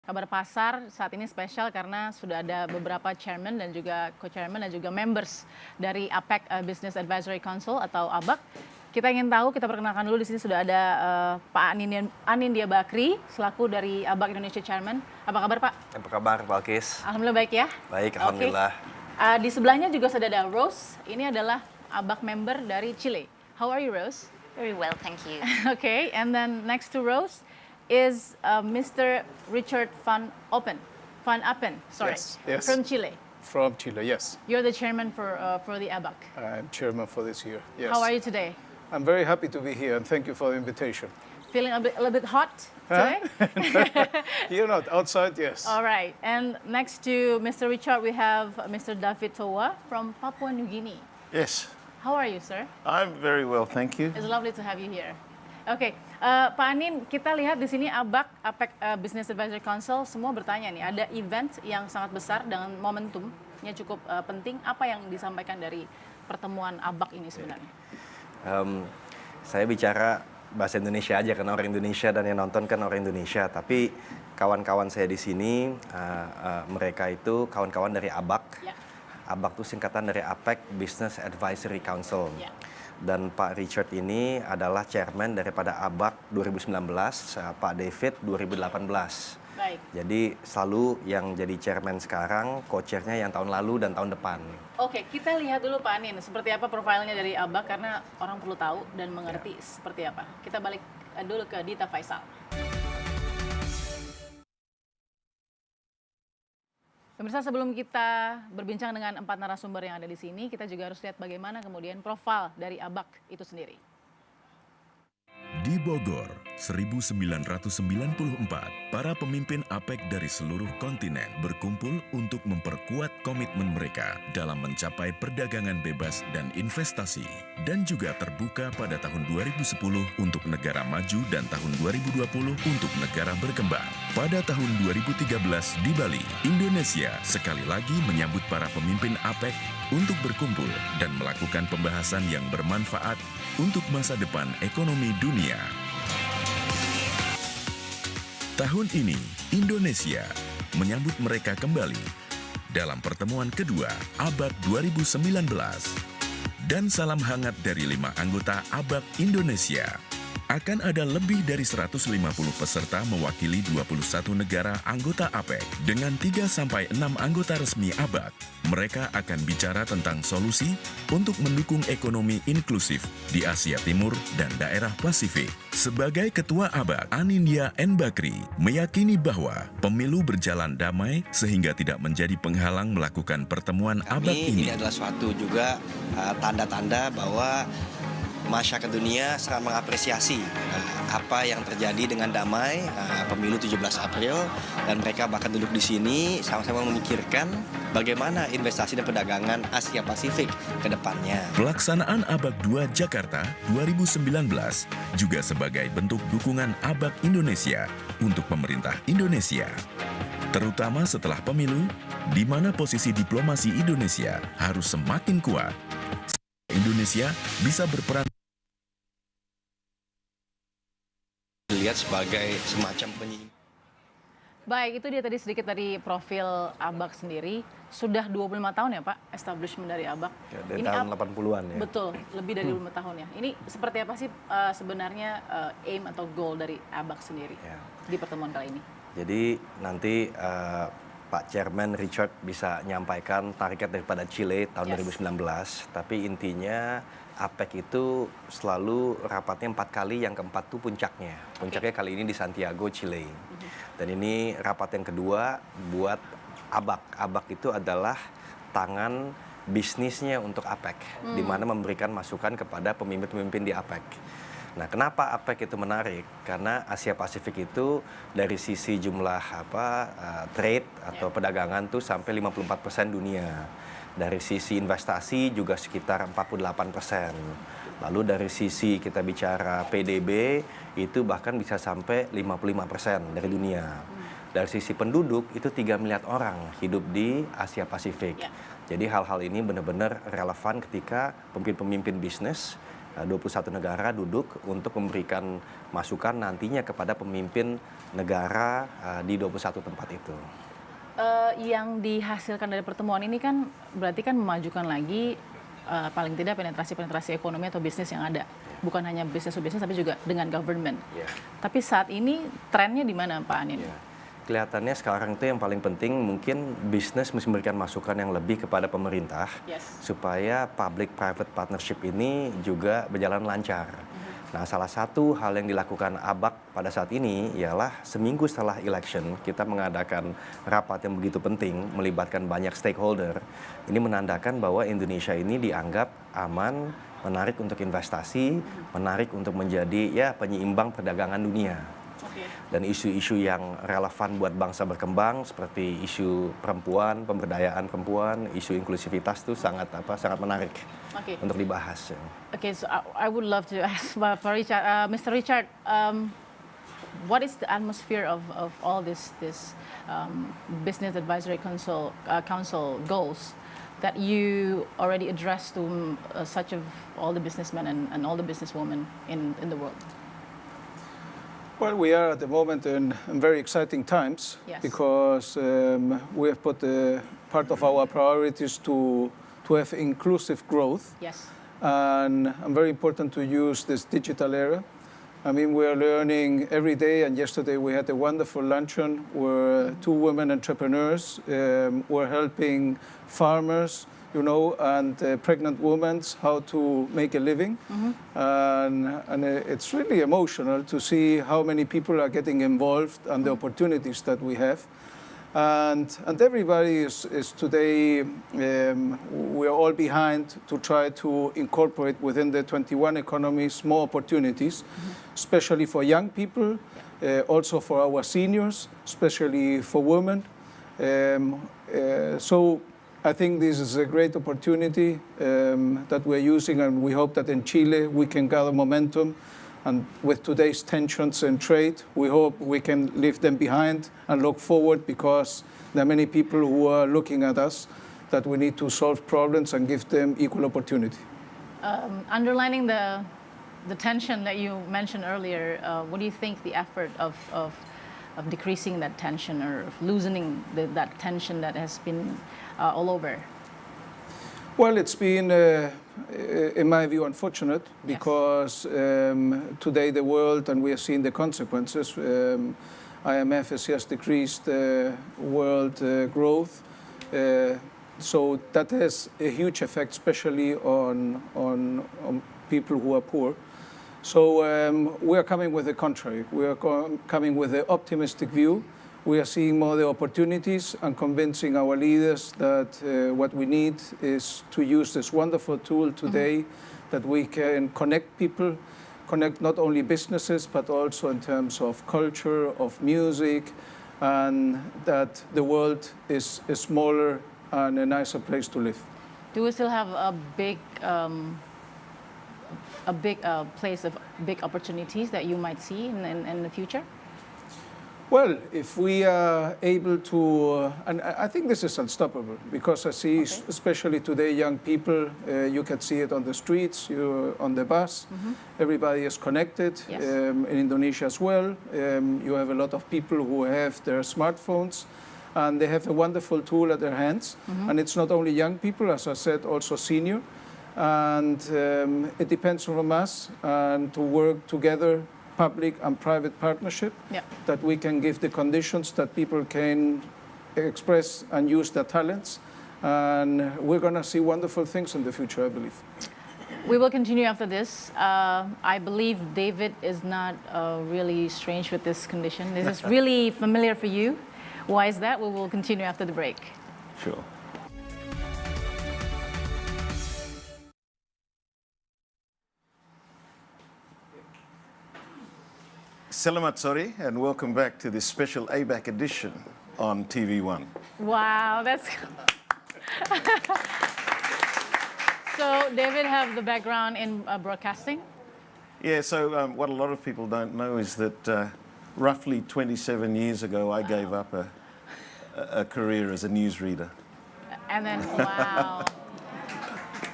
Kabar Pasar saat ini spesial karena sudah ada beberapa chairman dan juga co-chairman dan juga members dari APEC Business Advisory Council atau ABAC. Kita ingin tahu, kita perkenalkan dulu di sini sudah ada Pak Anindya Bakrie selaku dari ABAC Indonesia Chairman. Apa kabar Pak? Apa kabar Balkis? Alhamdulillah baik ya. Baik, alhamdulillah. Di sebelahnya juga sudah ada Rose. Ini adalah ABAC member dari Chile. How are you, Rose? Very well, thank you. Okay, and then next to Rose is Mr. Richard Van Appen, sorry, Yes. from Chile. From Chile, yes. You're the chairman for the ABAC. I'm chairman for this year, yes. How are you today? I'm very happy to be here and thank you for the invitation. Feeling a little bit hot today? You're not outside, yes. All right, and next to Mr. Richard, we have Mr. David Towa from Papua New Guinea. Yes, How are you, sir? I'm very well, thank you. It's lovely to have you here. Oke, Pak Anin, kita lihat di sini APEC Business Advisory Council semua bertanya nih, ada event yang sangat besar dengan momentumnya cukup penting. Apa yang disampaikan dari pertemuan ABAC ini sebenarnya? Saya bicara bahasa Indonesia aja karena orang Indonesia dan yang nonton kan orang Indonesia. Tapi kawan-kawan saya di sini, mereka itu kawan-kawan dari ABAC. Ya. ABAC itu singkatan dari APEC Business Advisory Council. Ya. Dan Pak Richard ini adalah chairman daripada ABAC 2019, Pak David 2018. Baik. Jadi selalu yang jadi chairman sekarang, co-chairnya yang tahun lalu dan tahun depan. Oke, kita lihat dulu Pak Anin, seperti apa profilnya dari ABAC karena orang perlu tahu dan mengerti seperti apa. Kita balik dulu ke Dita Faisal. Pemirsa, sebelum kita berbincang dengan 4 narasumber yang ada di sini, kita juga harus lihat bagaimana kemudian profil dari ABAC itu sendiri. Di Bogor, 1994, para pemimpin APEC dari seluruh kontinen berkumpul untuk memperkuat komitmen mereka dalam mencapai perdagangan bebas dan investasi, dan juga terbuka pada tahun 2010 untuk negara maju dan tahun 2020 untuk negara berkembang. Pada tahun 2013 di Bali, Indonesia sekali lagi menyambut para pemimpin APEC untuk berkumpul dan melakukan pembahasan yang bermanfaat untuk masa depan ekonomi dunia. Tahun ini, Indonesia menyambut mereka kembali dalam pertemuan kedua ABAC 2019. Dan salam hangat dari 5 anggota ABAC Indonesia. Akan ada lebih dari 150 peserta mewakili 21 negara anggota APEC dengan 3-6 anggota resmi ABAC. Mereka akan bicara tentang solusi untuk mendukung ekonomi inklusif di Asia Timur dan daerah Pasifik. Sebagai Ketua ABAC, Anindya N. Bakrie meyakini bahwa pemilu berjalan damai sehingga tidak menjadi penghalang melakukan pertemuan ABAC ini. Ini adalah suatu juga tanda-tanda bahwa masyarakat dunia sangat mengapresiasi apa yang terjadi dengan damai pemilu 17 April dan mereka bahkan duduk di sini sama-sama memikirkan bagaimana investasi dan perdagangan Asia Pasifik ke depannya. Pelaksanaan ABAC II Jakarta 2019 juga sebagai bentuk dukungan ABAC Indonesia untuk pemerintah Indonesia. Terutama setelah pemilu, di mana posisi diplomasi Indonesia harus semakin kuat. Indonesia bisa berperan Dilihat sebagai semacam penyimbang. Baik, itu dia tadi sedikit dari profil ABAC sendiri. Sudah 25 tahun ya Pak, establishment dari ABAC. Ya, dari tahun 80-an ya. Betul, lebih dari 25 tahun ya. Ini seperti apa sih sebenarnya aim atau goal dari ABAC sendiri di pertemuan kali ini? Jadi nanti Pak Chairman Richard bisa nyampaikan target daripada Chile tahun 2019. Tapi intinya APEC itu selalu rapatnya 4 kali, yang keempat tuh puncaknya. Puncaknya kali ini di Santiago, Chile. Dan ini rapat yang kedua buat ABAC. ABAC itu adalah tangan bisnisnya untuk APEC, di mana memberikan masukan kepada pemimpin-pemimpin di APEC. Nah, kenapa APEC itu menarik? Karena Asia Pasifik itu dari sisi jumlah trade atau perdagangan tuh sampai 54% dunia. Dari sisi investasi juga sekitar 48%. Lalu dari sisi kita bicara PDB itu bahkan bisa sampai 55% dari dunia. Dari sisi penduduk itu 3 miliar orang hidup di Asia Pasifik. Jadi hal-hal ini benar-benar relevan ketika pemimpin-pemimpin bisnis 21 negara duduk untuk memberikan masukan nantinya kepada pemimpin negara di 21 tempat itu. Yang dihasilkan dari pertemuan ini kan berarti kan memajukan lagi paling tidak penetrasi ekonomi atau bisnis yang ada. Bukan hanya bisnis to bisnis tapi juga dengan government. Yeah. Tapi saat ini trennya di mana Pak Anin? Yeah. Kelihatannya sekarang itu yang paling penting mungkin bisnis mesti memberikan masukan yang lebih kepada pemerintah supaya public-private partnership ini juga berjalan lancar. Nah, salah satu hal yang dilakukan ABAC pada saat ini ialah seminggu setelah election kita mengadakan rapat yang begitu penting melibatkan banyak stakeholder. Ini menandakan bahwa Indonesia ini dianggap aman, menarik untuk investasi, menarik untuk menjadi penyeimbang perdagangan dunia. Dan isu-isu yang relevan buat bangsa berkembang seperti isu perempuan, pemberdayaan perempuan, isu inklusivitas itu sangat menarik untuk dibahas. Okay, so I would love to ask Richard, Mr. Richard, what is the atmosphere of all this Business Advisory Council goals that you already addressed to such of all the businessmen and all the businesswomen in the world? Well, we are at the moment in very exciting times because we have put part of our priorities to have inclusive growth. Yes. And very important to use this digital era. I mean, we are learning every day, and yesterday we had a wonderful luncheon where two women entrepreneurs were helping farmers, and pregnant women how to make a living. And it's really emotional to see how many people are getting involved and the opportunities that we have. And everybody is today, we are all behind to try to incorporate within the 21 economies more opportunities, especially for young people, also for our seniors, especially for women. So I think this is a great opportunity that we're using, and we hope that in Chile we can gather momentum. And with today's tensions in trade, we hope we can leave them behind and look forward, because there are many people who are looking at us that we need to solve problems and give them equal opportunity. Underlining the tension that you mentioned earlier, what do you think the effort of decreasing that tension or loosening that tension that has been all over? Well, it's been, in my view, unfortunate because today the world, and we are seeing the consequences, IMF has just decreased world growth. So that has a huge effect, especially on people who are poor. So we are coming with the contrary. We are coming with an optimistic view. We are seeing more the opportunities and convincing our leaders that what we need is to use this wonderful tool today, that we can connect people, connect not only businesses, but also in terms of culture, of music, and that the world is smaller and a nicer place to live. Do we still have a big place of big opportunities that you might see in the future? Well, if we are able to, and I think this is unstoppable, because I see, especially today, young people, you can see it on the streets, on the bus, everybody is connected, in Indonesia as well. You have a lot of people who have their smartphones, and they have a wonderful tool at their hands. And it's not only young people, as I said, also senior. And it depends on us and to work together, public and private partnership, that we can give the conditions that people can express and use their talents. And we're going to see wonderful things in the future, I believe. We will continue after this. I believe David is not really strange with this condition. This is really familiar for you. Why is that? We will continue after the break. Sure. Selamat sore and welcome back to this special ABAC edition on tvOne. Wow, that's... So David have the background in broadcasting? Yeah, so what a lot of people don't know is that roughly 27 years ago I gave up a career as a newsreader. And then, wow.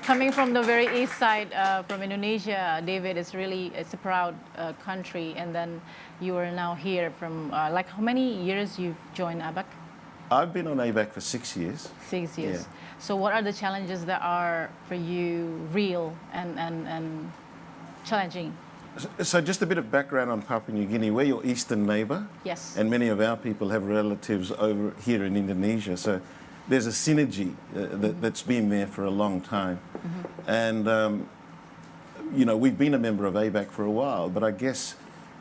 Coming from the very east side, from Indonesia, David, it's a proud country. And then you are now here from, like how many years you've joined ABAC? I've been on ABAC for 6 years. 6 years. Yeah. So what are the challenges that are for you real and challenging? So just a bit of background on Papua New Guinea. We're your eastern neighbour. Yes. And many of our people have relatives over here in Indonesia. So there's a synergy that's been there for a long time. And, you know, we've been a member of ABAC for a while, but I guess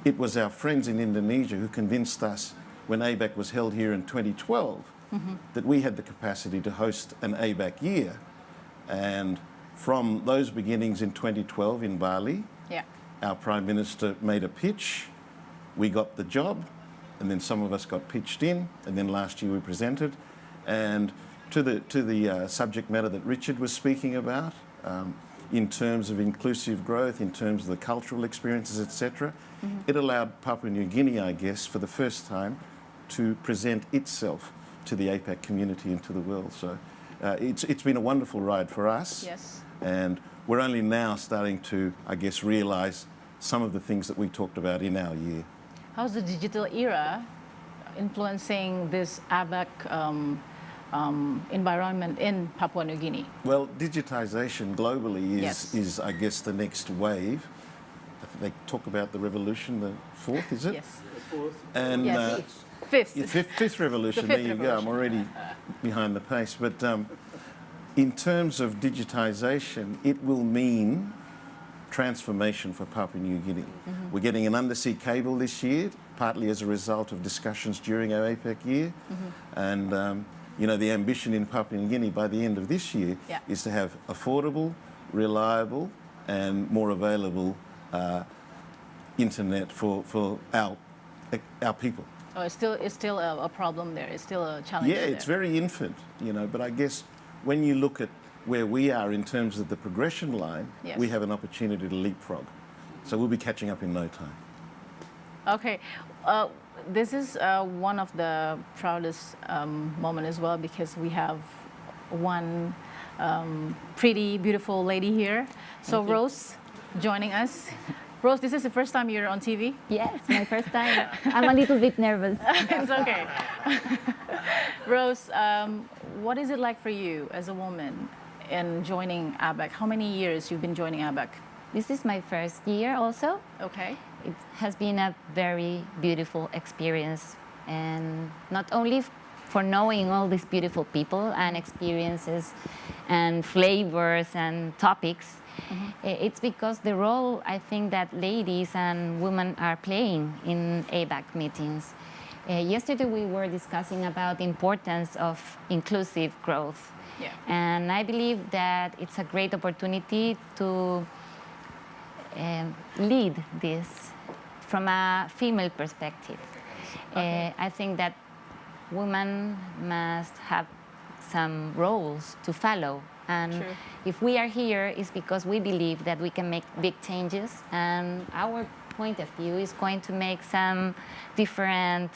it was our friends in Indonesia who convinced us when ABAC was held here in 2012 that we had the capacity to host an ABAC year. And from those beginnings in 2012 in Bali, Yeah. our Prime Minister made a pitch, we got the job, and then some of us got pitched in, and then last year we presented. And to the subject matter that Richard was speaking about, in terms of inclusive growth, in terms of the cultural experiences, etc., it allowed Papua New Guinea, I guess, for the first time, to present itself to the APAC community and to the world. So it's been a wonderful ride for us. Yes. And we're only now starting to, I guess, realise some of the things that we talked about in our year. How's the digital era influencing this ABAC environment in Papua New Guinea? Well, digitisation globally Yes. is, I guess, the next wave. I think they talk about the revolution, the fourth, is it? Yes. And Yes. Fifth. yeah, fifth revolution, The fifth there you go. I'm revolution. already behind the pace. But in terms of digitisation, it will mean transformation for Papua New Guinea. We're getting an undersea cable this year, partly as a result of discussions during our APEC year. And, you know, the ambition in Papua New Guinea by the end of this year Yeah. is to have affordable, reliable and more available internet for our people. Oh, it's still a problem there. It's still a challenge. Yeah, it's very infant, you know, but I guess when you look at where we are in terms of the progression line, Yes. we have an opportunity to leapfrog. So we'll be catching up in no time. Okay. This is one of the proudest moment as well, because we have one pretty beautiful lady here. So Rose joining us. Rose, this is the first time you're on TV? Yes, my first time. I'm a little bit nervous. It's okay. Rose, what is it like for you as a woman in joining ABAC? How many years you've been joining ABAC? This is my first year also. Okay. It has been a very beautiful experience, and not only for knowing all these beautiful people and experiences and flavors and topics, it's because the role I think that ladies and women are playing in ABAC meetings. Yesterday we were discussing about the importance of inclusive growth. Yeah. And I believe that it's a great opportunity to lead this from a female perspective. I think that women must have some roles to follow. And True. if we are here, it's because we believe that we can make big changes, and our point of view is going to make some different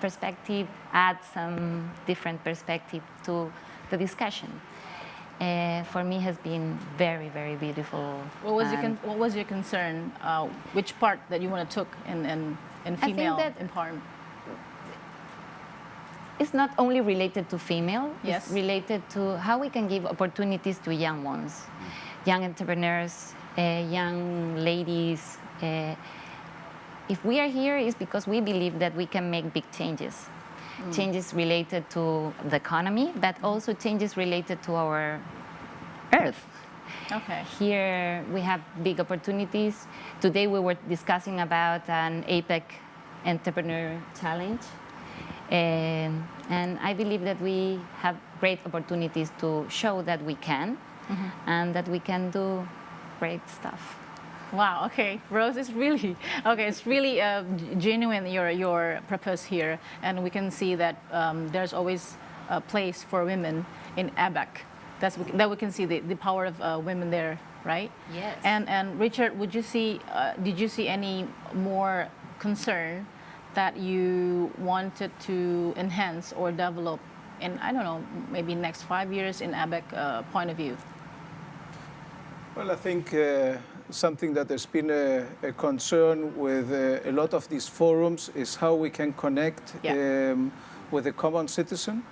perspective, add some different perspective to the discussion. For me, has been very, very beautiful. What was And what was your concern? Which part that you want to took in female that- empowerment? It's not only related to female, Yes. it's related to how we can give opportunities to young ones, young entrepreneurs, young ladies. If we are here, it's because we believe that we can make big changes. Changes related to the economy, but also changes related to our earth. Okay. Here we have big opportunities. Today we were discussing about an APEC Entrepreneur Challenge. And I believe that we have great opportunities to show that we can, and that we can do great stuff. Wow. Okay, Rose, it's really okay. It's really genuine your purpose here, and we can see that there's always a place for women in ABAC. That we can see the power of women there, right? Yes. And Richard, did you see any more concern that you wanted to enhance or develop in, I don't know, maybe next 5 years in ABAC point of view? Well, I think something that has been a concern with a lot of these forums is how we can connect with the common citizen,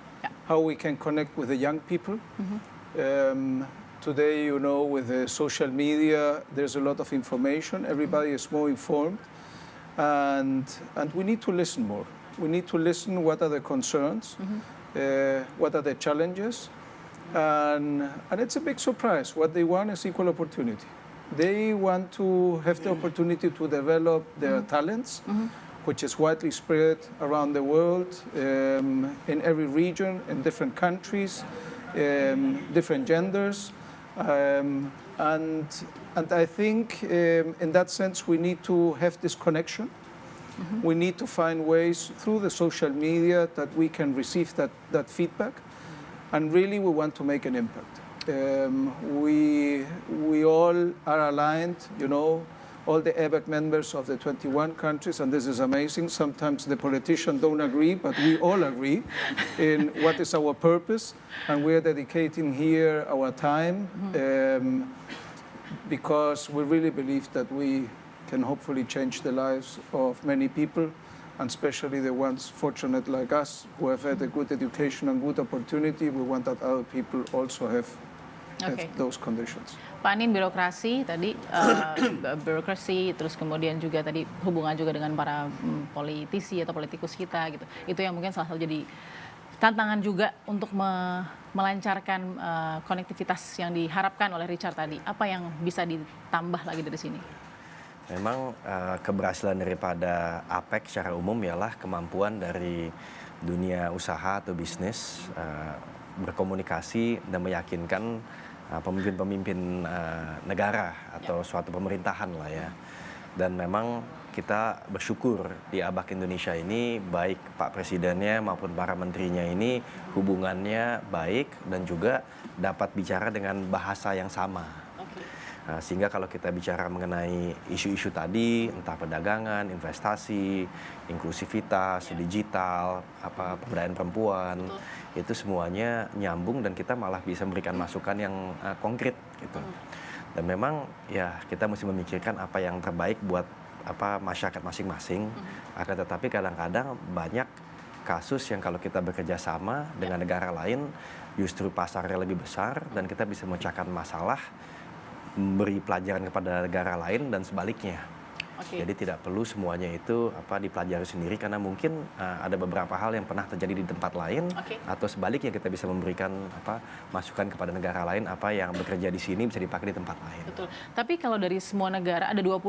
how we can connect with the young people. Today, you know, with the social media, there's a lot of information. Everybody is more informed. And we need to listen more. We need to listen what are the concerns, what are the challenges. And it's a big surprise. What they want is equal opportunity. They want to have the opportunity to develop their talents, which is widely spread around the world, in every region, in different countries, different genders. And I think in that sense we need to have this connection. We need to find ways through the social media that we can receive that feedback. And really we want to make an impact. We all are aligned, you know, all the ABAC members of the 21 countries, and this is amazing. Sometimes the politicians don't agree, but we all agree in what is our purpose, and we're dedicating here our time because we really believe that we can hopefully change the lives of many people, and especially the ones fortunate like us who have had a good education and good opportunity. We want that other people also have those conditions. Pak Anin, birokrasi tadi, birokrasi, terus kemudian juga tadi hubungan juga dengan para politisi atau politikus kita gitu. Itu yang mungkin salah satu jadi tantangan juga untuk melancarkan konektivitas yang diharapkan oleh Richard tadi. Apa yang bisa ditambah lagi dari sini? Memang keberhasilan daripada APEC secara umum ialah kemampuan dari dunia usaha atau bisnis berkomunikasi dan meyakinkan pemimpin-pemimpin negara atau suatu pemerintahan lah ya. Dan memang kita bersyukur di ABAC Indonesia ini baik Pak Presidennya maupun para menterinya ini hubungannya baik dan juga dapat bicara dengan bahasa yang sama. Sehingga kalau kita bicara mengenai isu-isu tadi, entah perdagangan, investasi, inklusivitas, digital, pemberdayaan perempuan, itu semuanya nyambung dan kita malah bisa memberikan masukan yang konkret gitu. Dan memang ya kita mesti memikirkan apa yang terbaik buat masyarakat masing-masing. Akan tetapi kadang-kadang banyak kasus yang kalau kita bekerja sama dengan negara lain justru pasarnya lebih besar dan kita bisa memecahkan masalah, memberi pelajaran kepada negara lain dan sebaliknya. Jadi tidak perlu semuanya itu dipelajari sendiri karena mungkin ada beberapa hal yang pernah terjadi di tempat lain atau sebaliknya kita bisa memberikan masukan kepada negara lain apa yang bekerja di sini bisa dipakai di tempat lain. Betul. Tapi kalau dari semua negara ada 21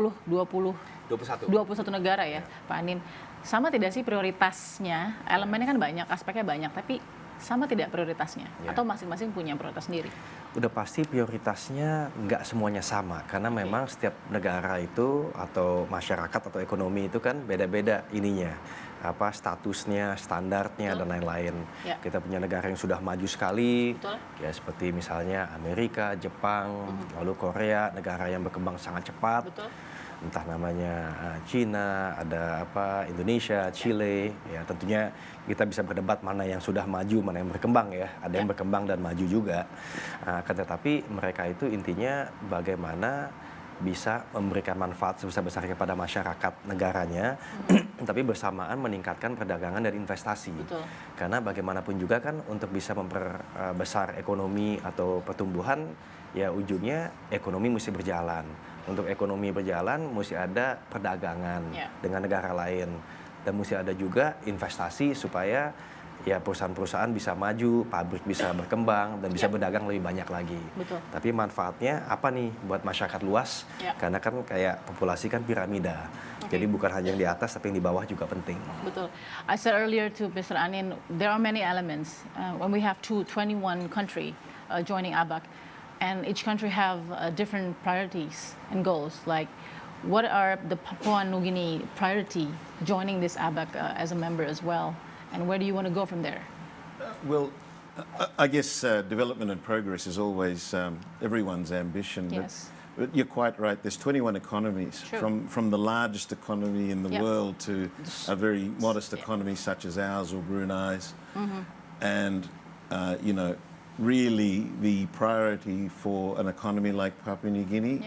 negara ya, Pak Anin. Sama tidak sih prioritasnya? Elemennya kan banyak, aspeknya banyak, tapi sama tidak prioritasnya? Atau masing-masing punya prioritas sendiri? Udah pasti prioritasnya nggak semuanya sama karena memang setiap negara itu atau masyarakat atau ekonomi itu kan beda-beda ininya statusnya, standarnya dan lain-lain. Kita punya negara yang sudah maju sekali, ya seperti misalnya Amerika, Jepang, lalu Korea, negara yang berkembang sangat cepat. Entah namanya Cina, ada Indonesia, Chile, ya tentunya kita bisa berdebat mana yang sudah maju, mana yang berkembang ya. Ada yang berkembang dan maju juga. Tetapi mereka itu intinya bagaimana bisa memberikan manfaat sebesar-besarnya kepada masyarakat negaranya, tapi bersamaan meningkatkan perdagangan dan investasi. Karena bagaimanapun juga kan untuk bisa memperbesar ekonomi atau pertumbuhan, ya ujungnya ekonomi mesti berjalan. Untuk ekonomi berjalan, mesti ada perdagangan dengan negara lain. Dan mesti ada juga investasi supaya ya perusahaan-perusahaan bisa maju, pabrik bisa berkembang, dan bisa berdagang lebih banyak lagi. Tapi manfaatnya apa nih buat masyarakat luas? Karena kan kayak populasi kan piramida. Jadi bukan hanya yang di atas, tapi yang di bawah juga penting. Betul. I said earlier to Mr. Anin, there are many elements. When we have 21 country joining ABAC, and each country have different priorities and goals. Like, what are the Papua New Guinea priority joining this ABAC as a member as well? And where do you want to go from there? Well, I guess development and progress is always everyone's ambition. But you're quite right. There's 21 economies, from the largest economy in the world to a very modest economy such as ours or Brunei's. And, you know, really the priority for an economy like Papua New Guinea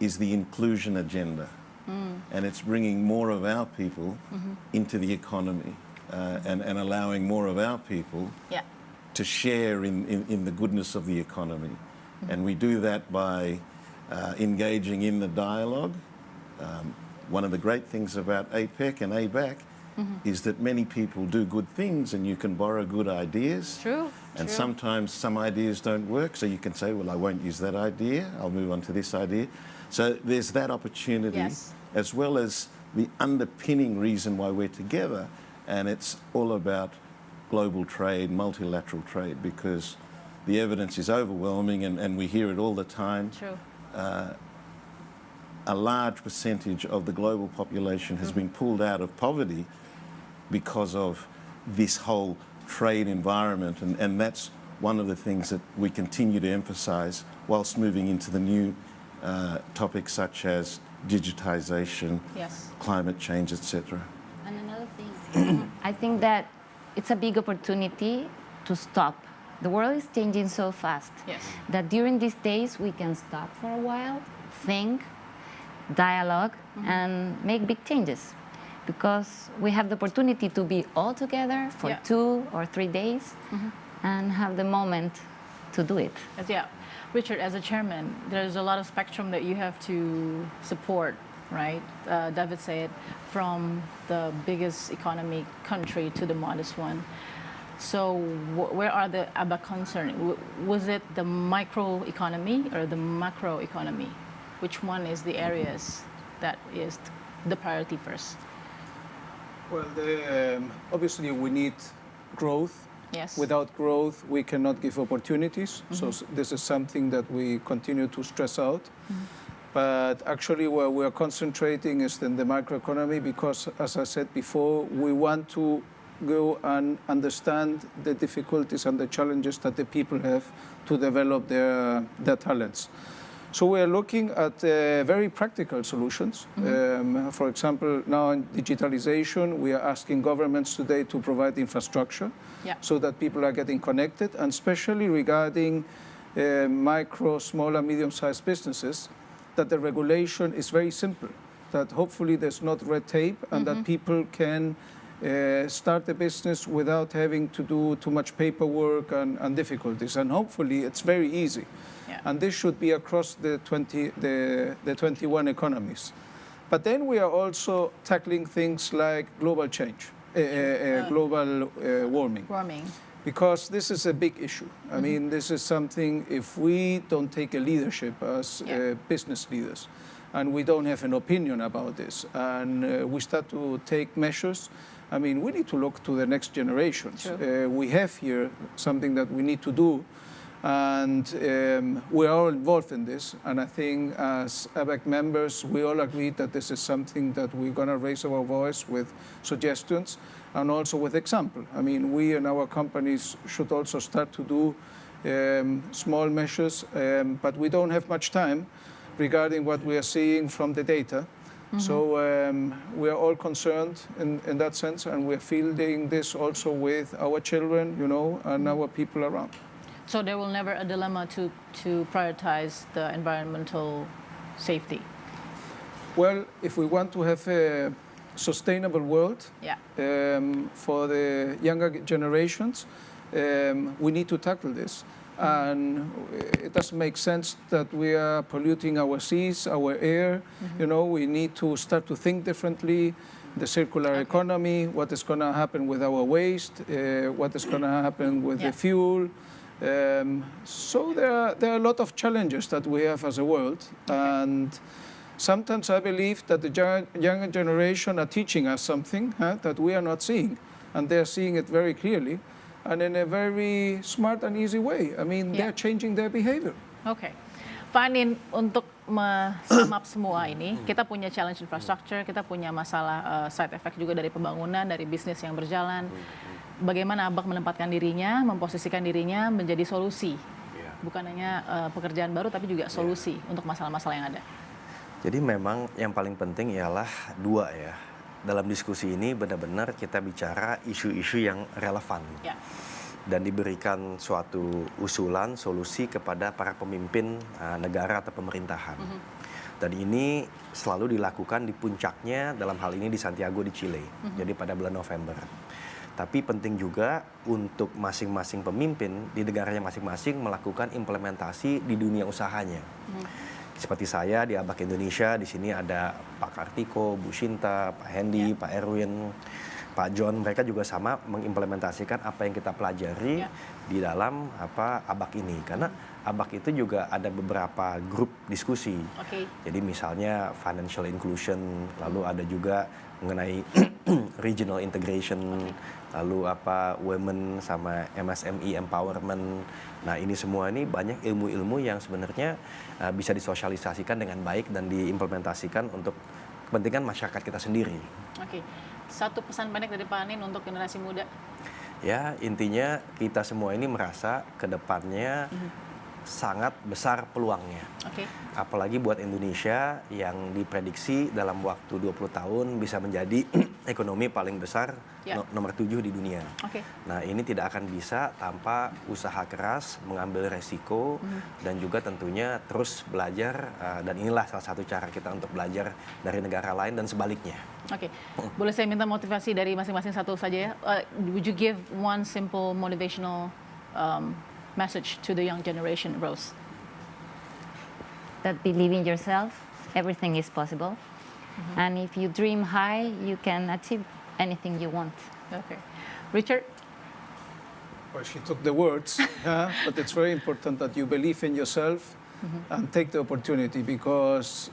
is the inclusion agenda. And it's bringing more of our people into the economy and allowing more of our people to share in the goodness of the economy. And we do that by engaging in the dialogue. One of the great things about APEC and ABAC is that many people do good things and you can borrow good ideas. True. And sometimes some ideas don't work, so you can say, well, I won't use that idea, I'll move on to this idea. So there's that opportunity, as well as the underpinning reason why we're together, and it's all about global trade, multilateral trade, because the evidence is overwhelming and we hear it all the time. True. A large percentage of the global population has been pulled out of poverty because of this whole trade environment, and that's one of the things that we continue to emphasize whilst moving into the new topics such as digitization, climate change, etc. And another thing, I think that it's a big opportunity to stop. The world is changing so fast that during these days we can stop for a while, think, dialogue, and make big changes. Because we have the opportunity to be all together for 2 or 3 days and have the moment to do it. Richard, as a chairman, there's a lot of spectrum that you have to support, right? David said, from the biggest economic country to the modest one. So where are the ABAC concerned? Was it the micro economy or the macro economy? Which one is the areas that is the priority first? Well, obviously we need growth. Yes. Without growth, we cannot give opportunities. So this is something that we continue to stress out. But actually where we're concentrating is in the microeconomy because, as I said before, we want to go and understand the difficulties and the challenges that the people have to develop their talents. So we are looking at very practical solutions. For example, now in digitalization, we are asking governments today to provide infrastructure so that people are getting connected, and especially regarding micro, small and medium-sized businesses, that the regulation is very simple, that hopefully there's not red tape and that people can start a business without having to do too much paperwork and difficulties. And hopefully it's very easy. And this should be across the 21 economies. But then we are also tackling things like global change, global warming. Because this is a big issue. I mean, this is something, if we don't take a leadership as business leaders, and we don't have an opinion about this, and we start to take measures, I mean, we need to look to the next generations. We have here something that we need to do, and we're all involved in this. And I think as ABAC members, we all agree that this is something that we're going to raise our voice with suggestions and also with example. I mean, we and our companies should also start to do small measures, but we don't have much time regarding what we are seeing from the data. So we are all concerned in that sense, and we're fielding this also with our children, you know, and our people around. So there will never a dilemma to prioritize the environmental safety? Well, if we want to have a sustainable world for the younger generations, we need to tackle this. And it doesn't make sense that we are polluting our seas, our air. You know, we need to start to think differently. The circular economy, what is going to happen with our waste, what is going to happen with the fuel. So there are a lot of challenges that we have as a world. And sometimes I believe that the younger generation are teaching us something that we are not seeing. And they're seeing it very clearly. And in a very smart and easy way. I mean, they're changing their behavior. Okay. Pak Anin, untuk sum up semua ini, kita punya challenge infrastructure, kita punya masalah side effect juga dari pembangunan, dari bisnis yang berjalan. Bagaimana ABAC menempatkan dirinya, memposisikan dirinya menjadi solusi. Bukan hanya pekerjaan baru, tapi juga solusi untuk masalah-masalah yang ada. Jadi memang yang paling penting ialah dua ya. Dalam diskusi ini benar-benar kita bicara isu-isu yang relevan. dan diberikan suatu usulan, solusi kepada para pemimpin negara atau pemerintahan. Dan ini selalu dilakukan di puncaknya dalam hal ini di Santiago di Chile, jadi pada bulan November. Tapi penting juga untuk masing-masing pemimpin di negaranya masing-masing melakukan implementasi di dunia usahanya. Seperti saya di ABAC Indonesia, di sini ada Pak Kartiko, Bu Shinta, Pak Hendy, Pak Erwin, Pak John, mereka juga sama mengimplementasikan apa yang kita pelajari di dalam ABAC ini. Karena ABAC itu juga ada beberapa grup diskusi. Jadi misalnya financial inclusion, lalu ada juga mengenai regional integration, lalu women sama MSME empowerment. Nah ini semua ini banyak ilmu-ilmu yang sebenarnya bisa disosialisasikan dengan baik dan diimplementasikan untuk kepentingan masyarakat kita sendiri. Satu pesan pendek dari Pak Anin untuk generasi muda. Ya, intinya kita semua ini merasa ke depannya sangat besar peluangnya. Apalagi buat Indonesia yang diprediksi dalam waktu 20 tahun bisa menjadi ekonomi paling besar nomor 7 di dunia. Nah, ini tidak akan bisa tanpa usaha keras, mengambil resiko, dan juga tentunya terus belajar, dan inilah salah satu cara kita untuk belajar dari negara lain dan sebaliknya. Boleh saya minta motivasi dari masing-masing satu saja ya? Would you give one simple motivational message to the young generation, Rose? That believe in yourself, everything is possible. And if you dream high, you can achieve anything you want. Richard? Well, she took the words, but it's very important that you believe in yourself and take the opportunity, because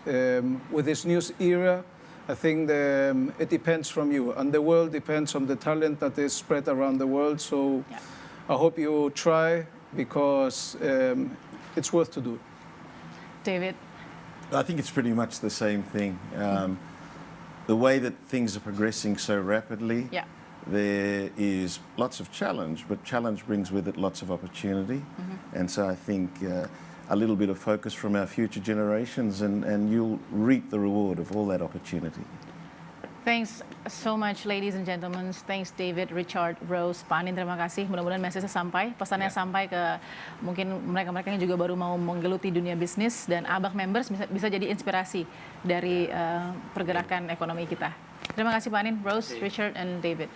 with this new era, I think it depends from you, and the world depends on the talent that is spread around the world. So I hope you try, because it's worth to do. David? I think it's pretty much the same thing. The way that things are progressing so rapidly, there is lots of challenge, but challenge brings with it lots of opportunity. And so I think a little bit of focus from our future generations, and you'll reap the reward of all that opportunity. Thanks so much, ladies and gentlemen. Thanks, David, Richard, Rose, Pak Anin, terima kasih. Mudah-mudahan message-nya sampai, pesannya sampai ke mungkin mereka-mereka yang juga baru mau menggeluti dunia bisnis, dan ABAC members bisa jadi inspirasi dari pergerakan ekonomi kita. Terima kasih Pak Anin, Rose, Richard, and David.